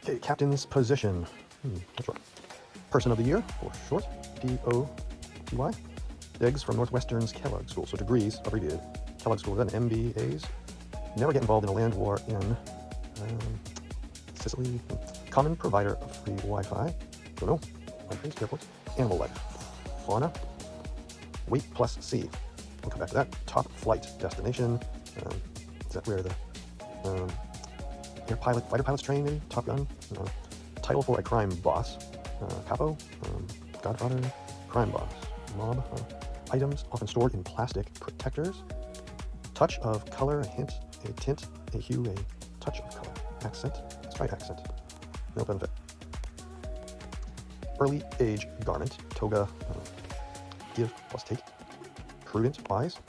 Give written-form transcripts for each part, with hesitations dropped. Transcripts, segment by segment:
Okay, captain's position. That's right. Person of the year, for short, DOTY. Diggs from Northwestern's Kellogg School, so degrees, abbreviated. Kellogg School, then MBAs. Never get involved in a land war in Sicily. Common provider of free Wi-Fi. Don't know. Countries, airports. Animal life. Fauna. Weight plus C. We'll come back to that. Top flight destination. Is that where the fighter pilots train in? Top Gun? Title for a crime boss. Capo. Godfather. Crime boss. Mob. Items often stored in plastic protectors. Touch of color, a hint, a tint, a hue, a touch of color. Accent. Let's try accent. No benefit. Early age garment. Toga. Give plus take. Prudent, wise.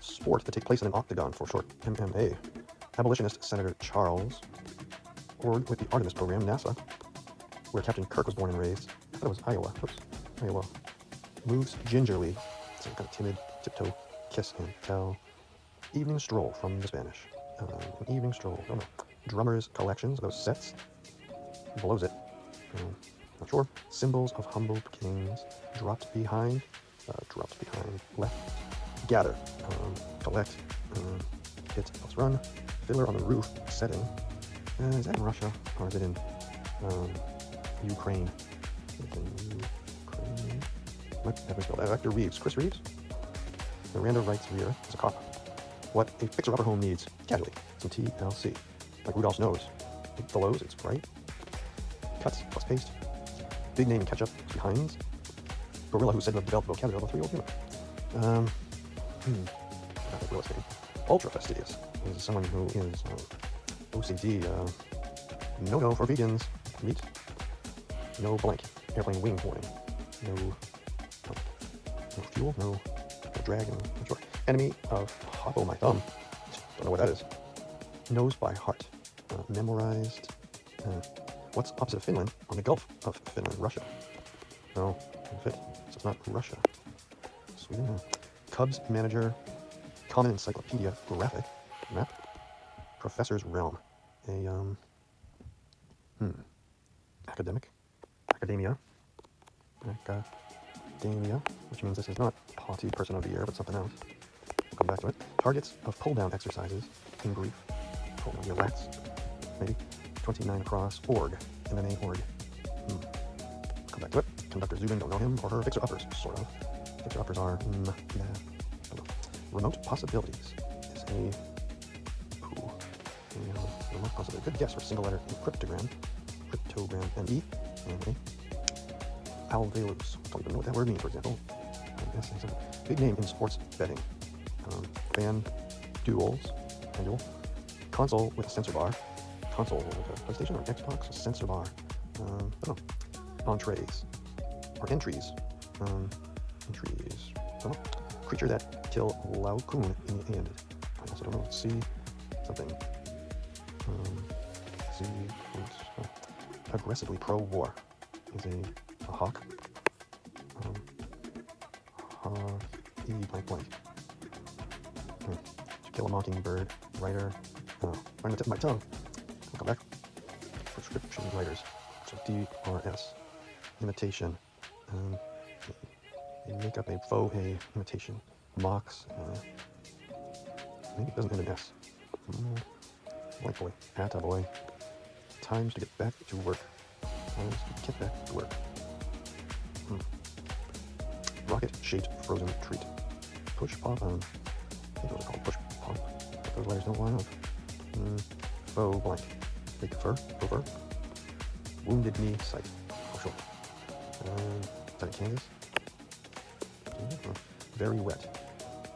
Sport that take place in an octagon, for short, MMA. Abolitionist Senator Charles. Org with the Artemis program, NASA, where Captain Kirk was born and raised. I thought it was Iowa. Oops, Iowa. Moves gingerly. Some kind of timid, tiptoe, kiss and tell. Evening stroll from the Spanish. An evening stroll. Don't know. Drummers collections, those sets. Blows it. Not sure. Symbols of humble kings. Dropped behind. Left. Gather. Collect. Hit plus run. Fiddler on the roof. Setting. Is that in Russia or is it in Ukraine? It's in Ukraine. What? Have we spelled that? Actor Reeves. Chris Reeves. Miranda writes Rear is a cop. What a fixer-upper home needs. Casually. Some TLC. Like Rudolph's nose. The Lowe's, it's bright. Cuts plus paste. Big name in ketchup. Behinds. Gorilla who said to have developed vocabulary of a 3-year-old human. I think Gorilla's name. Ultra fastidious is someone who is OCD. No for vegans. Meat. No blank. Airplane wing warning. No fuel. No drag. No sure. Enemy of Hoppo my thumb. Don't know what that is. Knows by heart. Memorized. What's opposite of Finland on the Gulf of Finland? Russia. No, doesn't fit. So it's not Russia. Sweden. Cubs manager. Common encyclopedia. Graphic. Map. Professor's realm. Academic. Academia. Academia. Which means this is not Potty Person of the Year, but something else. We'll come back to it. Targets of pull-down exercises. In brief. Pull down your lats. Maybe. 29 across. Org. MMA org. Come back to it. Conductor Zubin, don't know him or her. Fixer-uppers, sort of. Fixer-uppers are, don't know. Remote possibilities is a remote possibility. Good guess for single letter cryptogram. And E. And A. Alveolus. Don't even know what that word means, for example. Big name in sports betting. Fan duels. Console with a sensor bar. Console with a PlayStation or Xbox, a sensor bar. I don't know. Entrees. Or entries. Entries. I don't know. Creature that kill Laocoon in the end. I also don't know. See something. See. Aggressively pro-war is a hawk. Blank. To kill a mockingbird. Writer. Right on the tip of my tongue. I'll come back. Prescription writers. So DRS. Imitation. They make up a faux imitation. Mocks. Maybe it doesn't end in S. White boy. Atta boy. Times to get back to work. Rocket-shaped frozen treat. Push pop. I think those are called push pop. Those letters don't line up. Faux blank. Fake fur. Faux fur. Wounded knee sight. Oh, sure. Is that in Kansas? Very wet.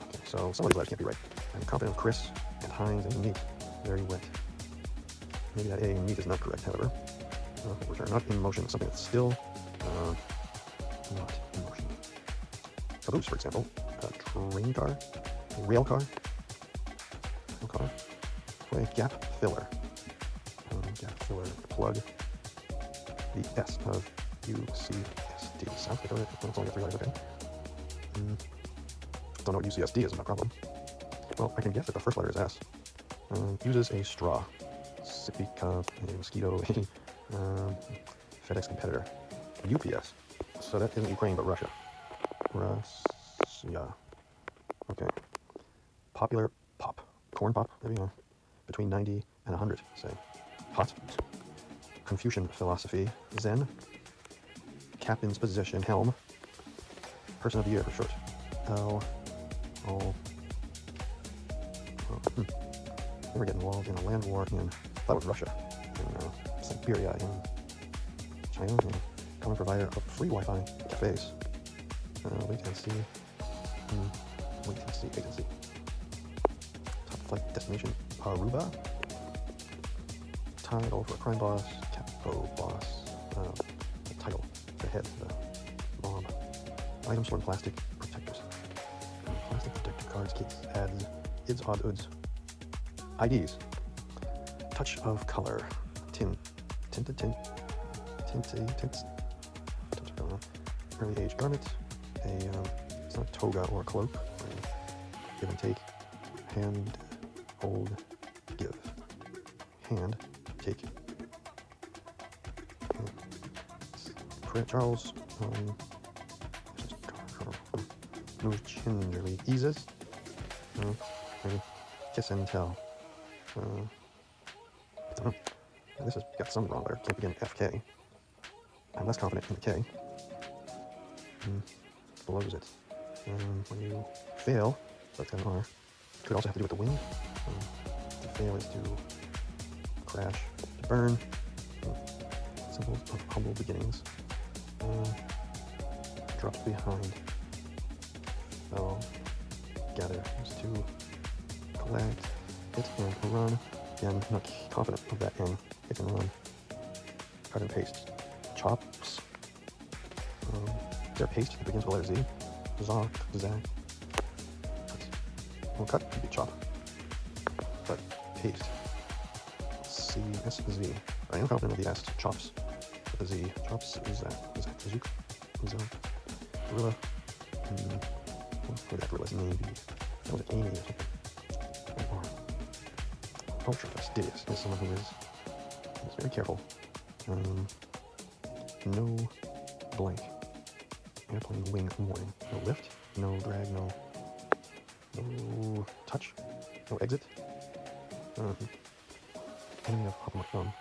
Okay, so some of these letters can't be right. I'm confident of Chris and Heinz and meat. Very wet. Maybe that A in meat is not correct, however. Which are not in motion. Something that's still not in motion. Caboose, for example. Train car. Rail car. Gap filler. Gap filler. Plug. The S of UCSD. South Dakota. It's only got 3 letters, okay. Don't know what UCSD is, no problem. Well, I can guess that the first letter is S. Uses a straw. Sippy Cup, a mosquito, FedEx competitor, UPS. So that isn't Ukraine, but Russia. Russia. Okay. Popular pop. Corn pop, maybe, between 90 and 100, say. Hot. Confucian philosophy. Zen. Captain's position. Helm. Person of the year for short. They were getting involved in a land war in, I thought it was Russia, in Siberia, in China, and common provider of free Wi-Fi cafes. Latency. Latency. Top flight destination, Aruba. Title for a crime boss, capo boss. The title, the head, the mob. Items stored in plastic protectors. Plastic protector cards, kits, ads, ids, odd, uds. IDs. Touch of color. Tints. Early age garment. It's not a toga or a cloak. Give and take. Hand, hold, give. Hand, take. Charles. Move gingerly. Eases. Maybe. Kiss and tell. This has got some wrong there. Can't begin FK. I'm less confident in the K. Blows it. When you fail, that's an R. Could also have to do with the wing. To fail is to crash, to burn. Symbols of humble beginnings. Drops behind. Gather is to collect, hit and run. Again, I'm not confident of that N. Hit and run. Cut and paste. Chops. Is there a paste that begins with the letter Z? Zach. Well, cut could be chop. But paste. C-S-Z. I am confident of the S. Chops. With the Z. Chops is that. Zook. Gorilla. What that gorilla's name be? That was an Amy or something. Ultra fastidious is someone who is very careful. No blank. Airplane wing warning. No lift. No drag. No touch. No exit. Enemy of Papa McThumb.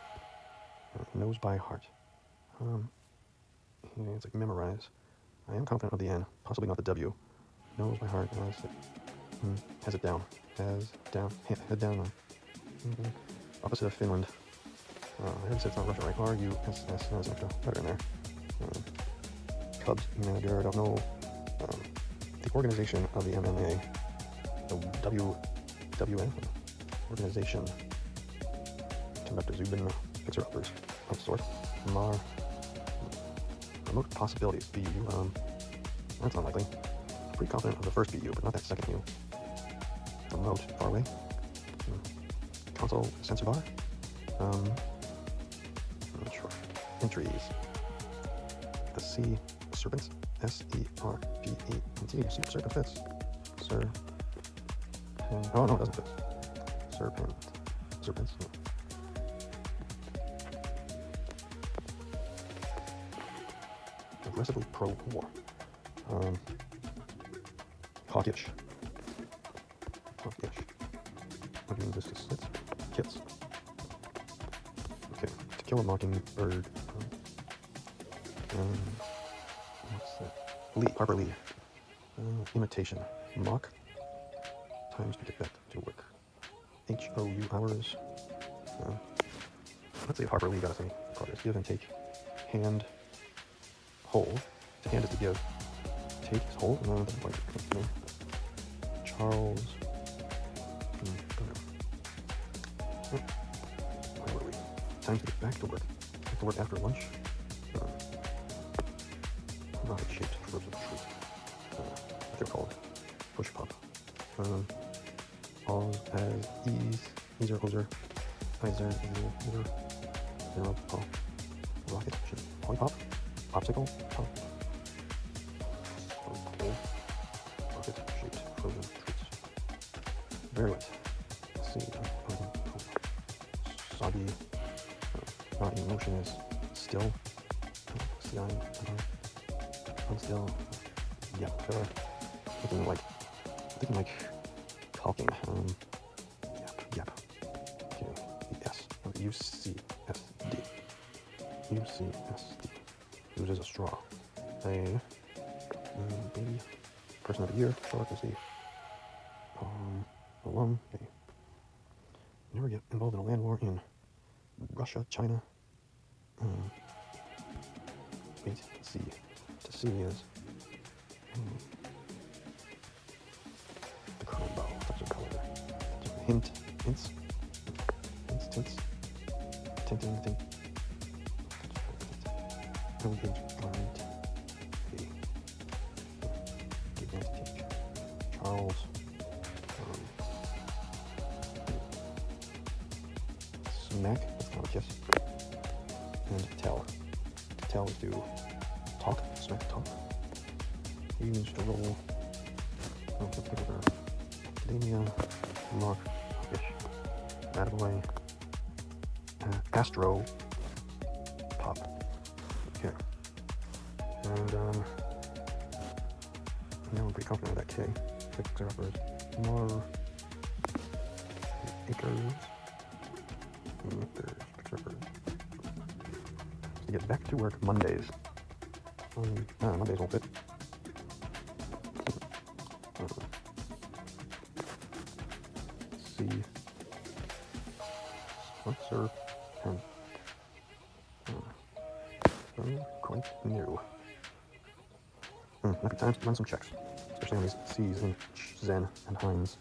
Knows by heart. It's like memorize. I am confident of the N. Possibly not the W. Knows by heart. Has it down. Head down. Opposite of Finland. I already said it's not Russia, right? R-U-S-S. No, there's an extra letter in there. Cubs manager. I don't know. The organization of the MMA. The WWN. Organization. Conductor Zubin. Fixer-uppers. Of sort. Remote possibilities. BU. That's unlikely. Pretty confident of the first BU, but not that second U. Remote. Far away. Console sensor bar. I'm not sure. Entries. The sea serpents. S-E-R-P-E. See, serpent fits. Oh no, it doesn't fit. Serpents. No. Aggressively pro-war. Hawkish. What do you mean this is slits? Kits. Okay, to kill a mockingbird. What's that? Harper Lee. Imitation. Mock. Times to get back to work. HOU hours. Let's see if Harper Lee got us any progress. Give and take. Hand. Hold. To hand is to give. Take is hold. No, that's like Charles. Where were we? Time to get back to work. Back to work after lunch. Rocket-shaped frozen fruit. What they're called. Push pop. All as ease or ozer. Either. Zero. Pop. Rocket ship. Lollipop. Popsicle. Pop. Rocket-shaped frozen treats. Very wet. See. soggy. Not in motion is still. Still. Unstill. Yeah, filler. Thinking like talking. Yep. Okay. The S. UCSD. UCSD. Use as a straw. A baby. Person of the year. Short as the alum. Never get involved in a land war in Russia, China. Wait, see. To see is the crowbar. Touch of color. Hints. Tints. Tinting. Privilege, garment. Advantage. Charles. Smack. That's kind of a kiss. And tell. Tell is to talk. Smack talk. Use to roll. Academia. Mark. Fish. Attaboy. Astro. Pop. Okay. And now we're pretty confident with that K. Fixer uppers. More acres. To get back to work Mondays. Mondays won't fit. See. Sponsor. Quite new. Might be time to run some checks, especially on these C's in Zen and Heinz.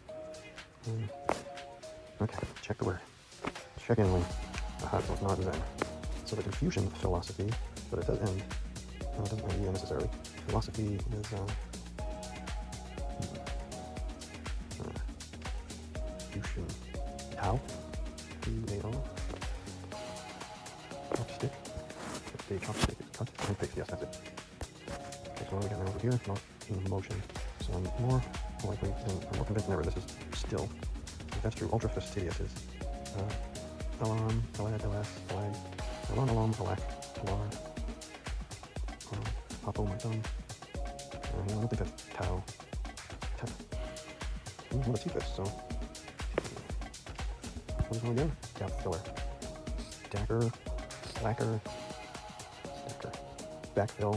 Okay, check the word. Check in link. So it's not Zen. So the Confucian philosophy, but it does end. It doesn't end here necessarily. Philosophy is Confucian. Tao. Chopstick. The chopstick is cut and fixed. Yes, that's it. Okay, so what do we got now over here? Not in motion. So I'm more likely, I'm more convinced than ever this is still. If that's true, ultra fastidious is alarm, alad, alas, alag, alarm, alack, alarm, pop on my thumb. I don't think that's tau. Well, let's see this, so. What is one again? Gap filler. Stacker, slacker, backfill,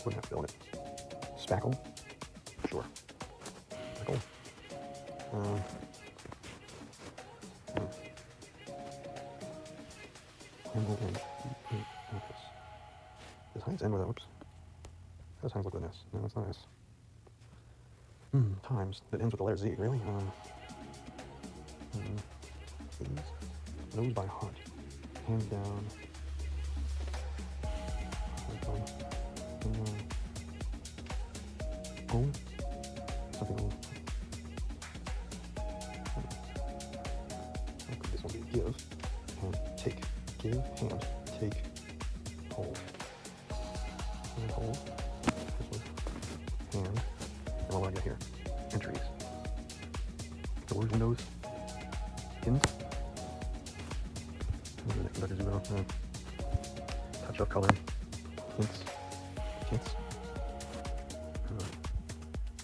wouldn't have to fill it. Spackle, sure. Spackle. Does Heinz end with a, whoops. How does Heinz look with an S? No, it's not an S. Times, that ends with the letter Z, really? Nose by heart. Hands down. Own. Something own. This one be give. Hand, take. Give, hand, take, hold. And hold. This one. Hand. And what do I get here? Entries. Doors, windows. Pins. Touch of color. Hints.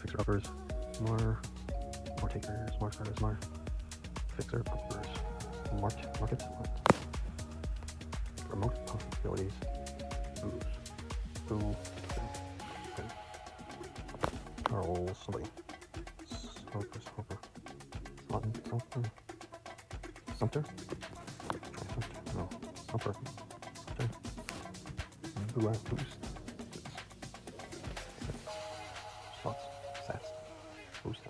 Fixer uppers. More takers. More starters. More fixer uppers. Market. Remote possibilities. Boo. Carl. Somebody. Hopper. Sumter? No. Sumter. Boost. Slots. Sats. Boost.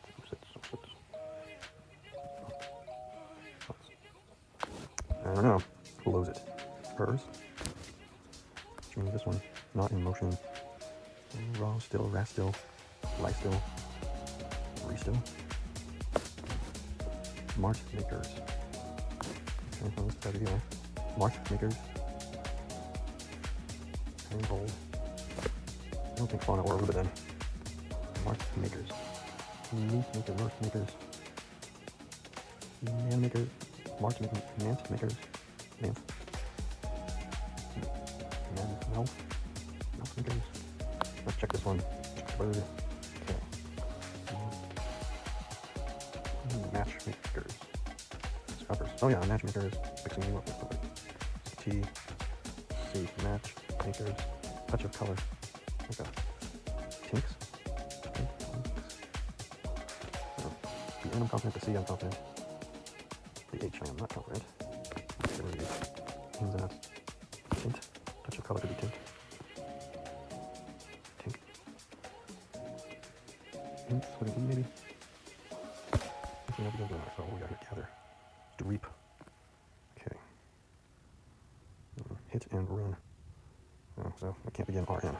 I don't know. Close it. Purrs. Which means this one. Not in motion. Raw still. Rat still. Lie still. Re-still. Mart makers. Okay, well, let's try to do that. Mart makers. And gold. I don't think fauna or Rubidan. Mart makers. Meat maker, Mart makers. Man makers. Mant makers. Mouth makers. Let's check this one. Bird. Okay. Matchmakers. Discovers. Oh yeah, matchmakers. Fixing you up with something. T. C. Matchmakers. Touch of color. Okay. Tinks. The N I'm confident. The C I'm confident. The H I am not confident. Ins and outs. Tint. Touch of color could be tint. Tink. Hints with an E maybe. Oh, we got to gather. To reap. Okay. Hit and run. Oh, so it can't begin RN.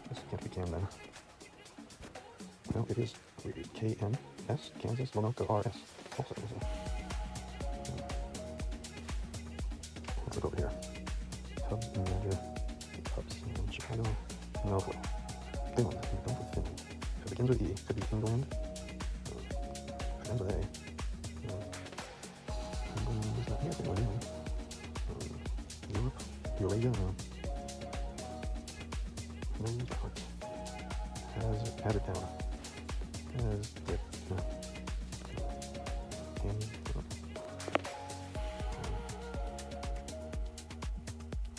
This can't be Cam then. Well, it is KNS, Kansas, Lenoka RS. Also, let's look over here. Cub Manager, Cubs in Chicago. No clue. Finland. We're done with Finland. If it begins with E, it could be England. If it ends with A. England is not here. Finland, anyway. Europe. Eurasia. Has it down. Has it. No.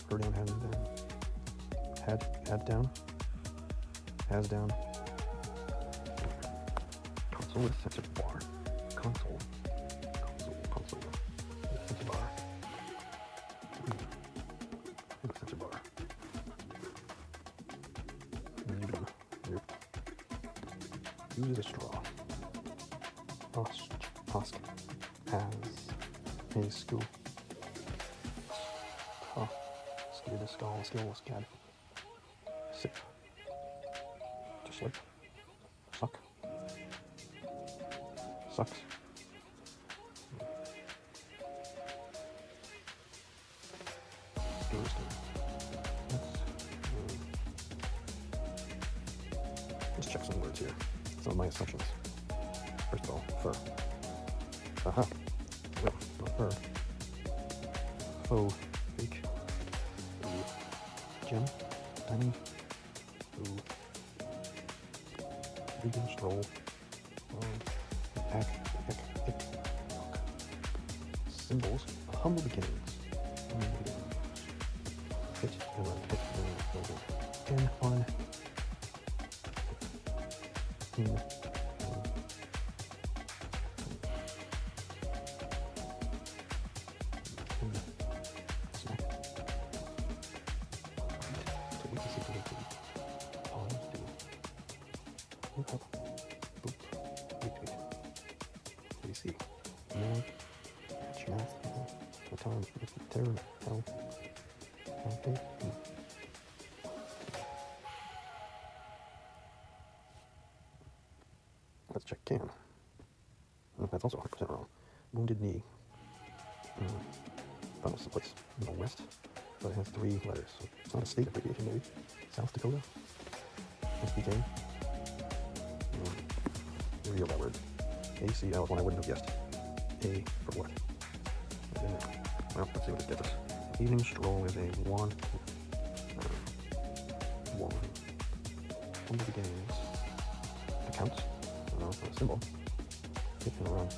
Her down, has down. Had down. Has down. Console with such a bar. Console. With such a bar. With such a bar. Use a straw. Husk has a scoop. Skid the skull, skill, scad. Sip. To slip. Suck. Sucks. Let's check some words here. Some of my assumptions. First of all, fur. Aha. Well, not fur. Faux. Fake. Gem. Tiny. Ooh. Vegan stroll. Ick. Symbols. Humble beginnings. Hit and run. Hit and run. And on. Snack. So we can see the pause. Look up. Boop. Wait. What do you see? Mouth. The time. Terror. Hell. Okay. Let's check can. That's also 100% wrong. Wounded knee. That was someplace in the west, but it has 3 letters. So it's not a state abbreviation, maybe. South Dakota. SPK. Reveal that word. ACL is one I wouldn't have guessed. A for what? Well, let's see what this gets us. Evening stroll is a one. From the beginnings. Accounts. A symbol. Hit and run.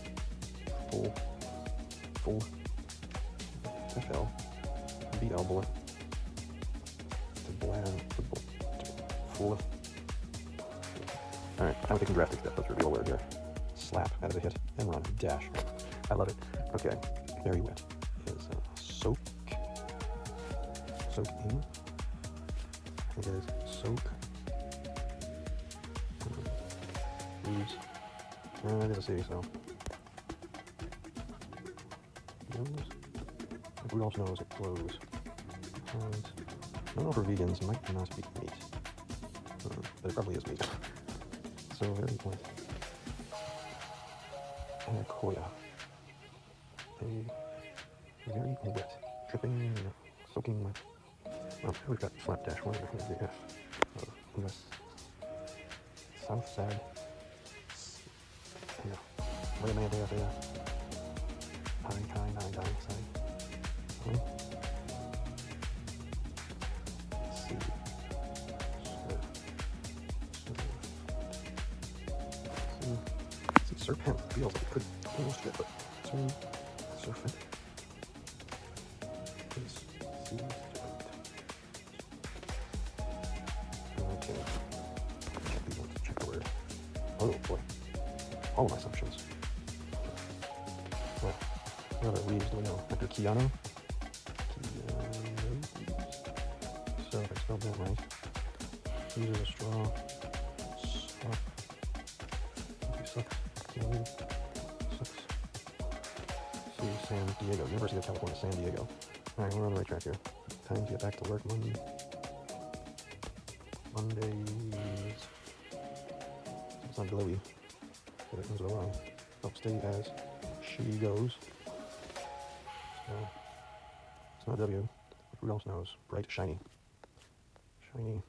Full. FL. BL bullet. Full. Alright, I'm taking drastic steps. Let's reveal a word here. Slap out of a hit and run. Dash. I love it. Okay. Very wet. Is soak. Soak in. I think it is soak. Leaves. It is a city, so. Rudolph's nose, it glows. And I don't know for vegans, it might not be meat. But it probably is meat. So very wet. Anacoya. A very wet. Dripping, soaking wet. Oh, we've got slapdash. What is the F? Unless. South side. Yeah. Where am I there? Serpent feels like it could almost fit, but serpent. Please see serpent. Okay. Check these ones. Check the word. Oh boy. All of my assumptions. Okay. What other leaves do we know? After Keanu? So if I spelled that right. Uses a straw. Sucks. See, San Diego, University of California, San Diego. Alright, we're on the right track here. Time to get back to work. Mondays. It's not glowy. But it ends with a Y. Oh, stay as she goes. So, it's not W. But who else knows? Bright, shiny. Shiny.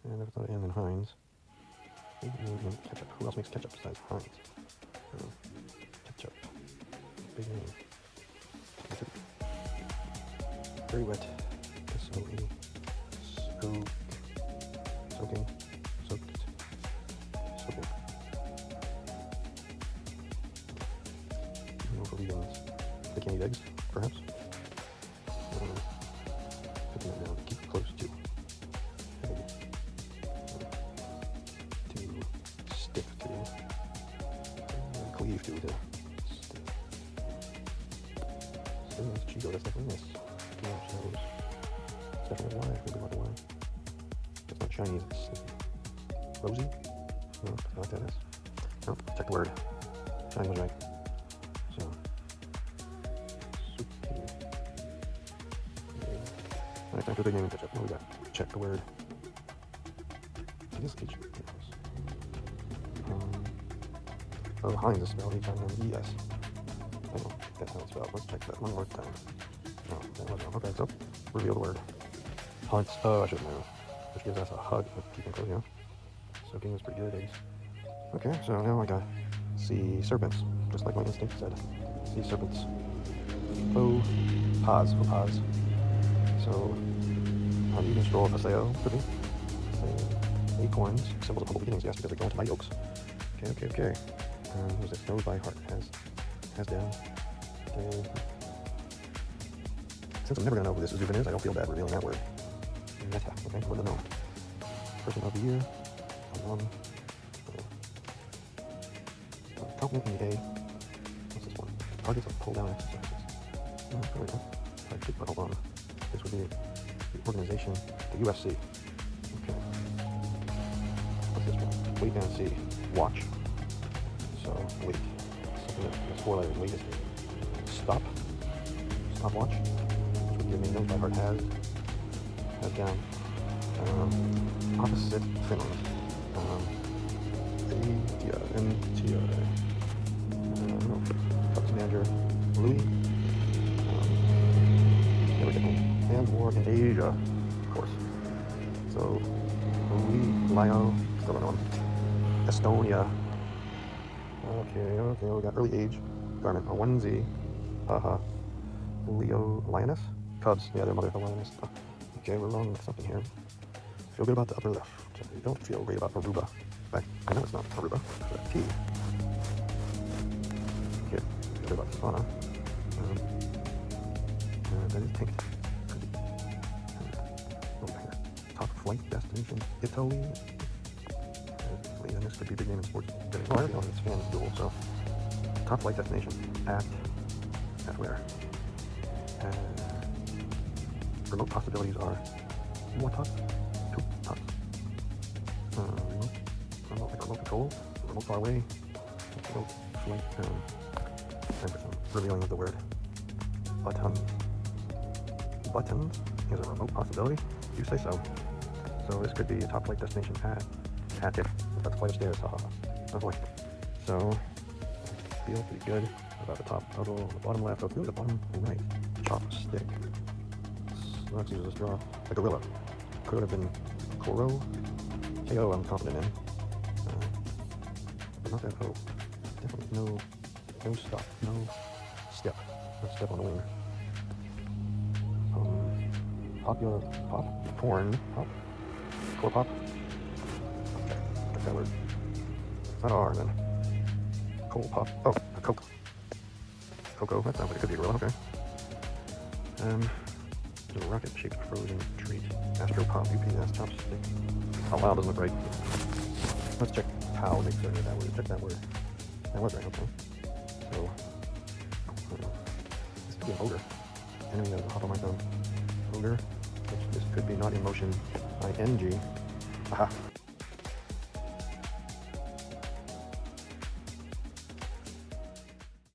And if it's not N, then Heinz. Ketchup. Who else makes ketchup besides Heinz? Ketchup. Big name. Very wet. S-O-E. Soak. Soaking. Soaked. Soaking. No for vegans. They can't eat eggs, perhaps? Putting that down. Keep it close to. Cleave to the Chico, that's definitely nice. Yeah, so it's definitely Y, maybe not the Y. It's not Chinese, it's rosy. No, that's not what that is. No, check the word. Chinese was right. So, alright, time for the big name and ketchup. What we got? Check the word. I guess H. Oh, Heinz is spelled H-I-N-E-S. I don't think that's how it's spelled. Let's check that one more time. No, that wasn't. Okay, so reveal the word. Hunt. Oh, I should know. Which gives us a hug of keeping close, yeah. Soaking is pretty good, eggs. Okay, so now I got sea serpents, just like my instinct said. Sea serpents. Faux pas. Faux pas. So, I'm eating straw paseo, could be. Acorns, symbols of humble beginnings, yes, because they go into my yolks. Okay. Who's this? Knows by heart. Has down. Since I'm never gonna know who this Zubin is, I don't feel bad revealing that word. Meta. Okay, what do I know? Person of the year. Compliment in the A. What's this one? Targets of pull down exercises. Oh, really not. But hold on. This would be the organization, the UFC. Okay. What's this one? Wait and see. Watch. So, wait. Something that's 4 letters. Wait is stop. Stopwatch. Which would give me knows by heart has down. Opposite Finland. Cubs manager Louis. There we go. And war in Asia, of course. So, Louis, Lio, still another one. Estonia. Okay, we got early age. Garment, a onesie. Haha. Leo, lioness. Cubs, yeah, their mother, the lioness. Okay, we're wrong with something here. Feel good about the upper left. I don't feel great about Aruba. In fact, I know it's not Aruba. It's a T. Okay, feel good about sauna. That is tanked. Top flight destination, Italy. And this could be a big name in sports. Oh, I don't know, it's fans duel, so. Top flight destination at where? Remote possibilities are what top? 2 tops. Remote control, remote far away, remote flight, 10% revealing of the word. Button is a remote possibility. You say so. So this could be a top flight destination at it. That's flight of stairs, haha. Oh boy. So I feel pretty good about the top puzzle, the bottom left, so it's really the bottom right. Chopstick. So let's use this draw. A gorilla. Could have been Koro. KO I'm confident in. But not that O. Definitely no stop. No Step. Let's step on the wing. Popular pop? Corn pop? Core pop? Okay, check that word. It's not R then. Coal pop. Oh, a Coke. Cocoa. That sounds like it could be a gorilla. Okay. A rocket-shaped frozen treat. Astro Pop, UPS, chopstick. Oh wow, doesn't look right. Let's check cow, make certain that word. Check that word. That was right, okay. So, this could be an ogre. Enemy of the automaton. Ogre, which this could be not in motion. ING. Aha.